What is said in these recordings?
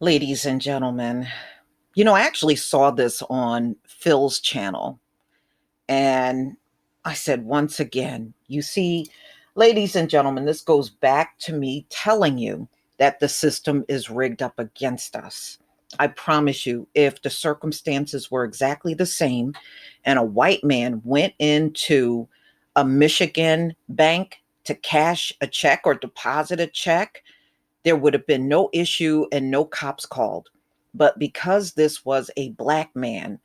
Ladies and gentlemen, I actually saw this on Phil's channel, and I said, once again, you see, ladies and gentlemen, this goes back to me telling you that the system is rigged up against us. I promise you, if the circumstances were exactly the same and a white man went into a Michigan bank to cash a check or deposit a check, there would have been no issue and no cops called. But because this was a black man,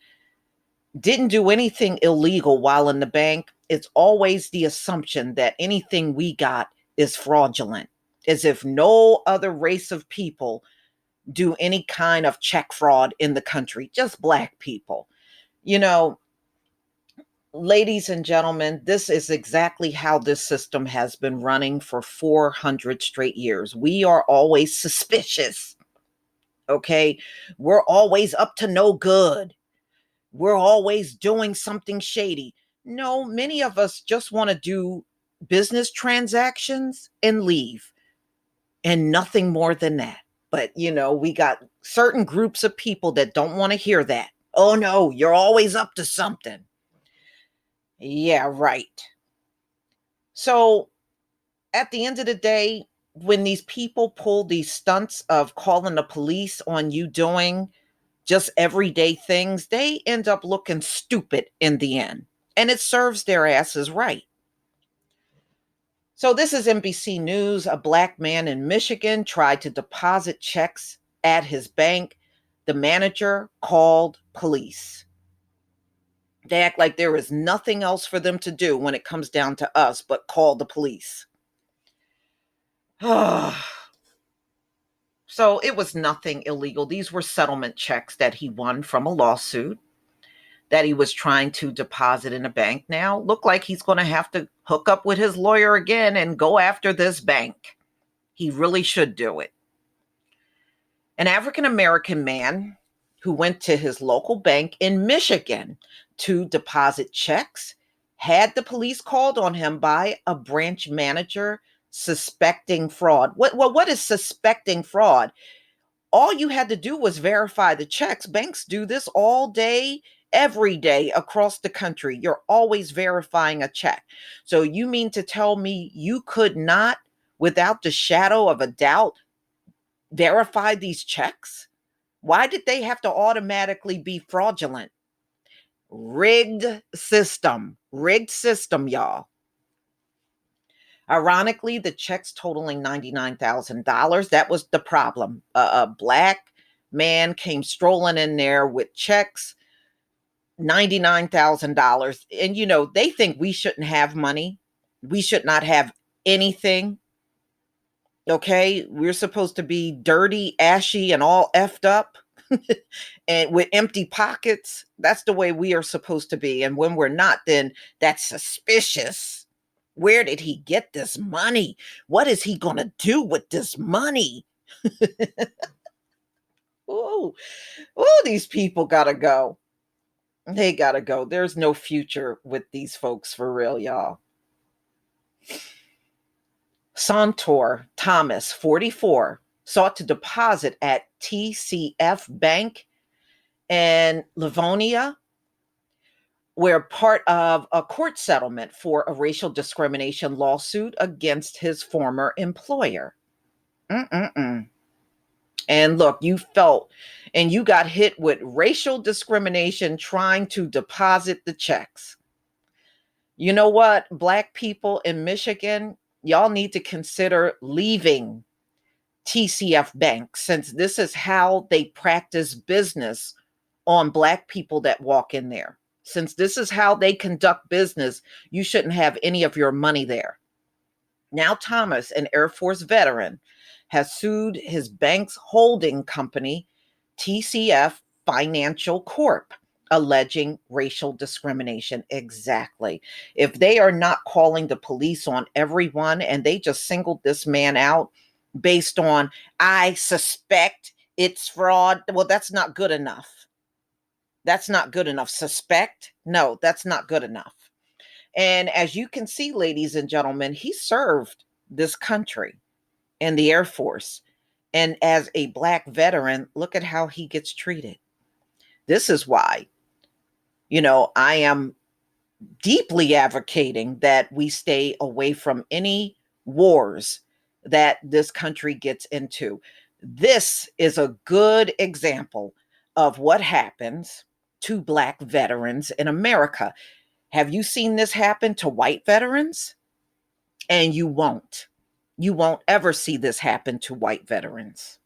didn't do anything illegal while in the bank, it's always the assumption that anything we got is fraudulent, as if no other race of people do any kind of check fraud in the country, just black people. You know, Ladies and gentlemen, this is exactly how this system has been running for 400 straight years. We are always suspicious. Okay. We're always up to no good. We're always doing something shady. No, many of us just want to do business transactions and leave, and nothing more than that. But, we got certain groups of people that don't want to hear that. Oh, no, you're always up to something. Yeah, right. So at the end of the day, when these people pull these stunts of calling the police on you doing just everyday things, they end up looking stupid in the end. And it serves their asses right. So, this is NBC News. A black man in Michigan tried to deposit checks at his bank. The manager called police. They act like there is nothing else for them to do when it comes down to us but call the police. So, it was nothing illegal. These were settlement checks that he won from a lawsuit that he was trying to deposit in a bank. Now look like he's going to have to hook up with his lawyer again and go after this bank. He really should do it. An African American man who went to his local bank in Michigan to deposit checks had the police called on him by a branch manager suspecting fraud. What is suspecting fraud? All you had to do was verify the checks. Banks do this all day, every day across the country. You're always verifying a check. So you mean to tell me you could not, without the shadow of a doubt, verify these checks? Why did they have to automatically be fraudulent? Rigged system, y'all. Ironically, the checks totaling $99,000, that was the problem. A black man came strolling in there with checks, $99,000. And, they think we shouldn't have money. We should not have anything. Okay. We're supposed to be dirty, ashy, and all effed up and with empty pockets. That's the way we are supposed to be. And when we're not, then that's suspicious. Where did he get this money? What is he going to do with this money? Ooh, these people got to go. They got to go. There's no future with these folks for real, y'all. Sauntore Thomas, 44, sought to deposit at TCF Bank in Livonia, were part of a court settlement for a racial discrimination lawsuit against his former employer. Mm-mm-mm. And look, you felt and you got hit with racial discrimination trying to deposit the checks. You know what, Black people in Michigan, y'all need to consider leaving TCF Bank, since this is how they practice business on Black people that walk in there. Since this is how they conduct business, you shouldn't have any of your money there. Now, Thomas, an Air Force veteran, has sued his bank's holding company, TCF Financial Corp, alleging racial discrimination. Exactly. If they are not calling the police on everyone and they just singled this man out based on, I suspect it's fraud, well, that's not good enough. That's not good enough. Suspect? No, that's not good enough. And as you can see, ladies and gentlemen, he served this country in the Air Force. And as a Black veteran, look at how he gets treated. This is why, I am deeply advocating that we stay away from any wars that this country gets into. This is a good example of what happens to Black veterans in America. Have you seen this happen to white veterans? And you won't. You won't ever see this happen to white veterans.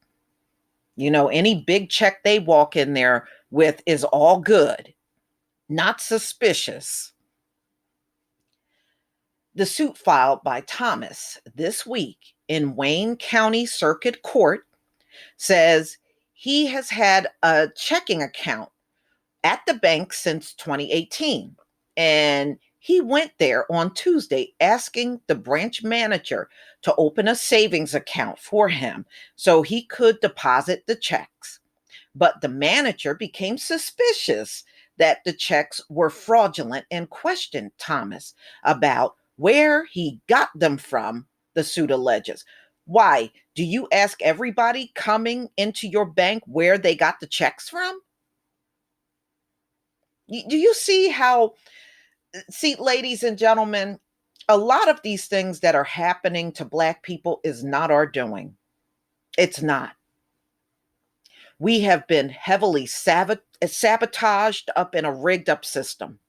Any big check they walk in there with is all good, not suspicious. The suit filed by Thomas this week in Wayne County Circuit Court says he has had a checking account at the bank since 2018. And he went there on Tuesday asking the branch manager to open a savings account for him so he could deposit the checks. But the manager became suspicious that the checks were fraudulent and questioned Thomas about where he got them from, the suit alleges. Why? Do you ask everybody coming into your bank where they got the checks from? Do you see how, see, ladies and gentlemen, a lot of these things that are happening to Black people is not our doing. It's not. We have been heavily sabotaged up in a rigged up system.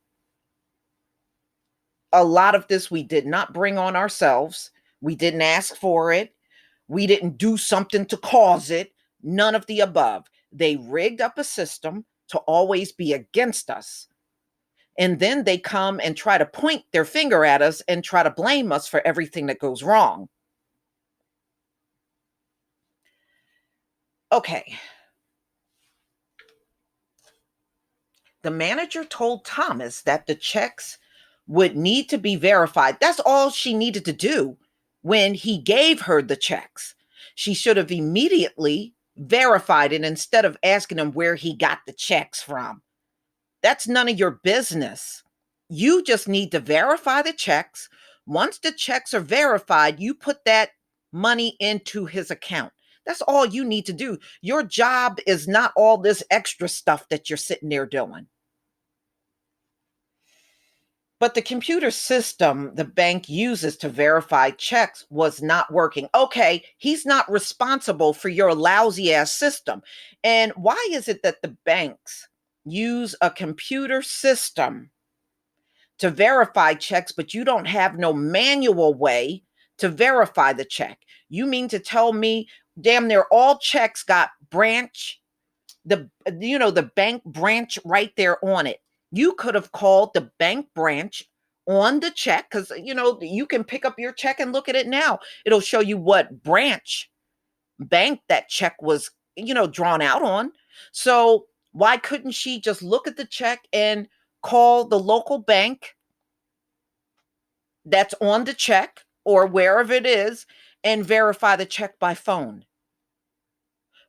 A lot of this we did not bring on ourselves. We didn't ask for it. We didn't do something to cause it. None of the above. They rigged up a system to always be against us. And then they come and try to point their finger at us and try to blame us for everything that goes wrong. Okay. The manager told Thomas that the checks would need to be verified. That's all she needed to do when he gave her the checks. She should have immediately verified it instead of asking him where he got the checks from. That's none of your business. You just need to verify the checks. Once the checks are verified, you put that money into his account. That's all you need to do. Your job is not all this extra stuff that you're sitting there doing. But the computer system the bank uses to verify checks was not working. Okay, he's not responsible for your lousy ass system. And why is it that the banks use a computer system to verify checks, but you don't have no manual way to verify the check? You mean to tell me damn near all checks got the bank branch right there on it? You could have called the bank branch on the check, because you can pick up your check and look at it now. It'll show you what branch bank that check was drawn out on. So why couldn't she just look at the check and call the local bank that's on the check or wherever it is and verify the check by phone?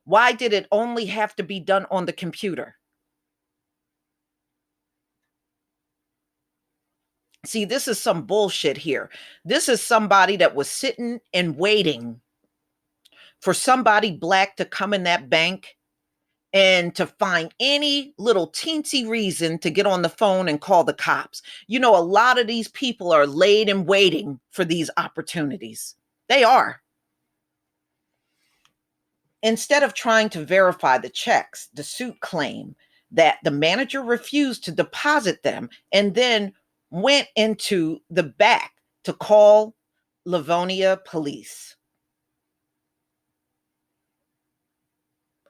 Why did it only have to be done on the computer? See, this is some bullshit here. This is somebody that was sitting and waiting for somebody Black to come in that bank and to find any little teensy reason to get on the phone and call the cops. A lot of these people are laid and waiting for these opportunities. They are. Instead of trying to verify the checks, the suit claimed that the manager refused to deposit them and then went into the back to call Livonia police.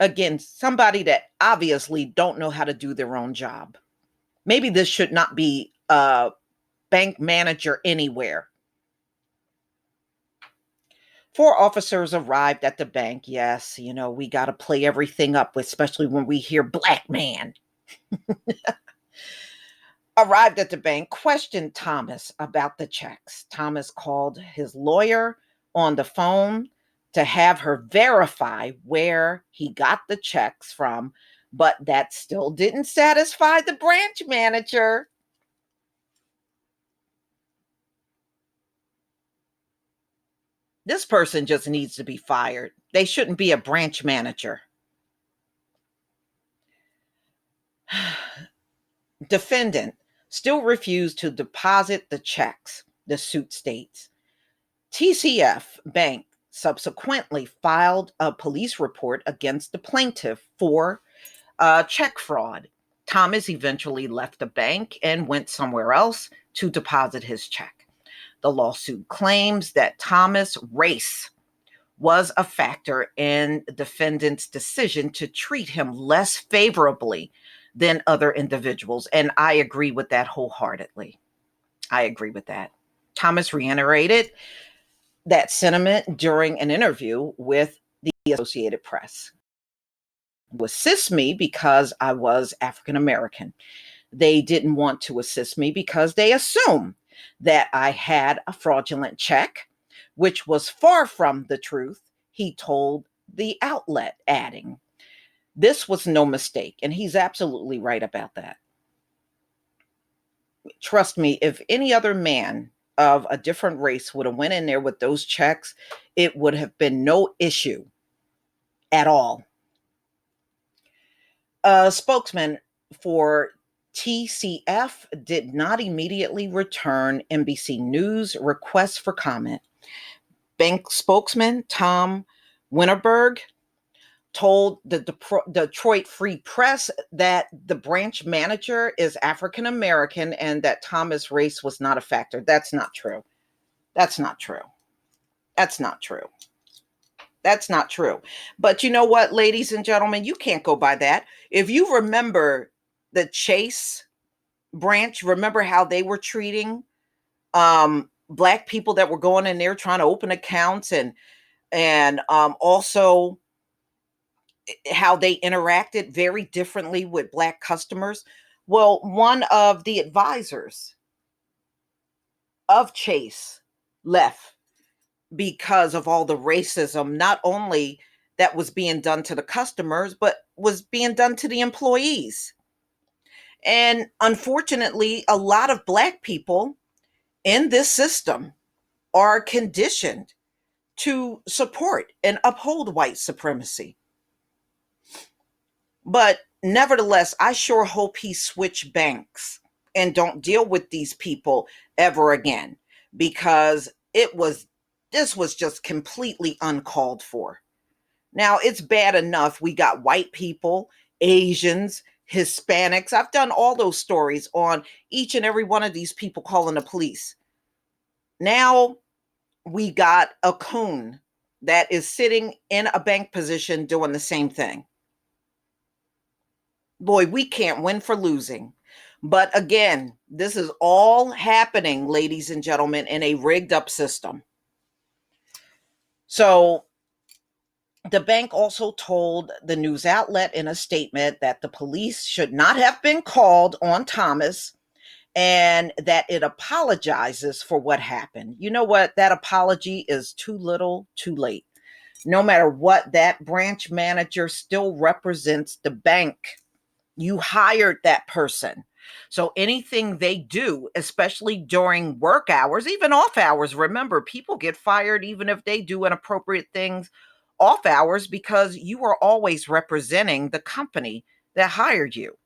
Again, somebody that obviously don't know how to do their own job. Maybe this should not be a bank manager anywhere. 4 officers arrived at the bank. Yes, we got to play everything up, especially when we hear Black man. Arrived at the bank, questioned Thomas about the checks. Thomas called his lawyer on the phone to have her verify where he got the checks from, but that still didn't satisfy the branch manager. This person just needs to be fired. They shouldn't be a branch manager. Defendant still refused to deposit the checks, the suit states. TCF Bank subsequently filed a police report against the plaintiff for check fraud. Thomas eventually left the bank and went somewhere else to deposit his check. The lawsuit claims that Thomas' race was a factor in the defendant's decision to treat him less favorably than other individuals. And I agree with that wholeheartedly. I agree with that. Thomas reiterated that sentiment during an interview with the Associated Press. To assist me because I was African American. They didn't want to assist me because they assumed that I had a fraudulent check, which was far from the truth, he told the outlet, adding, "This was no mistake." And he's absolutely right about that. Trust me, if any other man of a different race would have went in there with those checks, it would have been no issue at all. A spokesman for TCF did not immediately return NBC News requests for comment. Bank spokesman Tom Winterberg told the Detroit Free Press that the branch manager is African American and that Thomas' race was not a factor. That's not true. That's not true. That's not true. That's not true. But you know what, ladies and gentlemen, you can't go by that. If you remember the Chase branch, remember how they were treating black people that were going in there trying to open accounts, and also how they interacted very differently with black customers. Well, one of the advisors of Chase left because of all the racism, not only that was being done to the customers, but was being done to the employees. And unfortunately, a lot of black people in this system are conditioned to support and uphold white supremacy. But nevertheless, I sure hope he switch banks and don't deal with these people ever again, because this was just completely uncalled for. Now, it's bad enough we got white people, Asians, Hispanics. I've done all those stories on each and every one of these people calling the police. Now we got a coon that is sitting in a bank position doing the same thing. Boy, we can't win for losing. But again, this is all happening, ladies and gentlemen, in a rigged up system. So the bank also told the news outlet in a statement that the police should not have been called on Thomas and that it apologizes for what happened. You know what? That apology is too little, too late. No matter what, that branch manager still represents the bank. You hired that person. So anything they do, especially during work hours, even off hours, remember, people get fired even if they do inappropriate things off hours because you are always representing the company that hired you.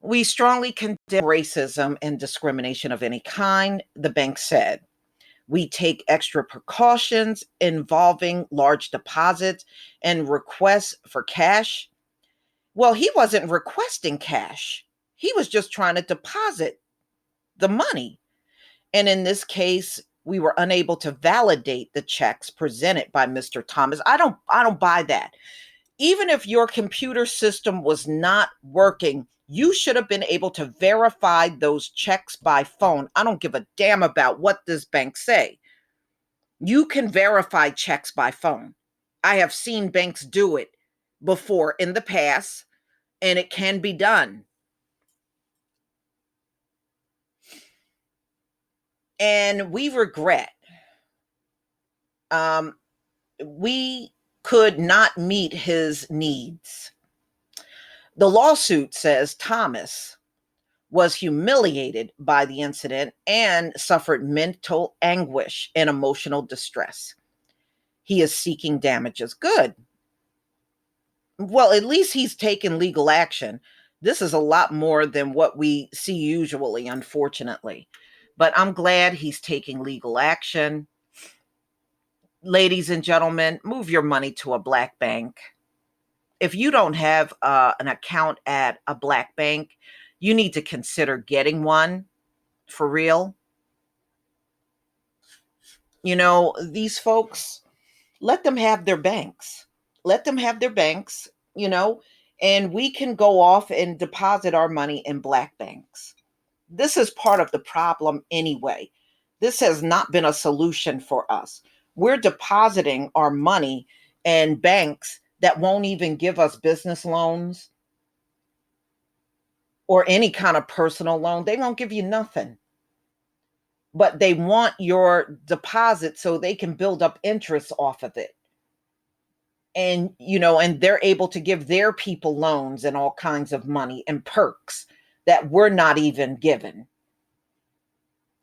We strongly condemn racism and discrimination of any kind, the bank said. We take extra precautions involving large deposits and requests for cash. Well, he wasn't requesting cash. He was just trying to deposit the money. And in this case, we were unable to validate the checks presented by Mr. Thomas. I don't buy that. Even if your computer system was not working, you should have been able to verify those checks by phone. I don't give a damn about what this bank say. You can verify checks by phone. I have seen banks do it before in the past, and it can be done. And we regret we could not meet his needs. The lawsuit says Thomas was humiliated by the incident and suffered mental anguish and emotional distress. He is seeking damages. Good. Well, at least he's taken legal action. This is a lot more than what we see usually, unfortunately. But I'm glad he's taking legal action. Ladies and gentlemen, move your money to a black bank. If you don't have an account at a black bank, you need to consider getting one for real. You know, these folks, let them have their banks. Let them have their banks, you know, and we can go off and deposit our money in black banks. This is part of the problem anyway. This has not been a solution for us. We're depositing our money in banks that won't even give us business loans or any kind of personal loan. They won't give you nothing, but they want your deposit so they can build up interest off of it. And, you know, and they're able to give their people loans and all kinds of money and perks that we're not even given.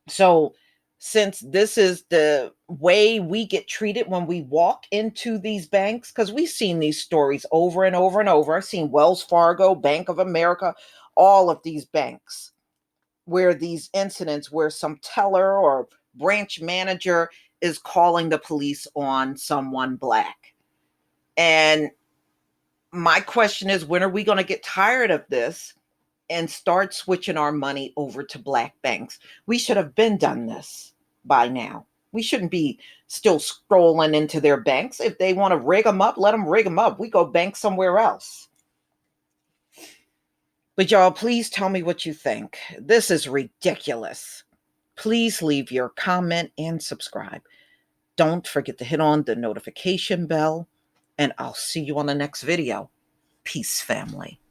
So, since this is the way we get treated when we walk into these banks, because we've seen these stories over and over and over. I've seen Wells Fargo, Bank of America, all of these banks where these incidents where some teller or branch manager is calling the police on someone black. And my question is, when are we going to get tired of this and start switching our money over to black banks? We should have been done this by now. We shouldn't be still scrolling into their banks. If they want to rig them up, let them rig them up. We go bank somewhere else. But y'all, please tell me what you think. This is ridiculous. Please leave your comment and subscribe. Don't forget to hit on the notification bell, and I'll see you on the next video. Peace, family.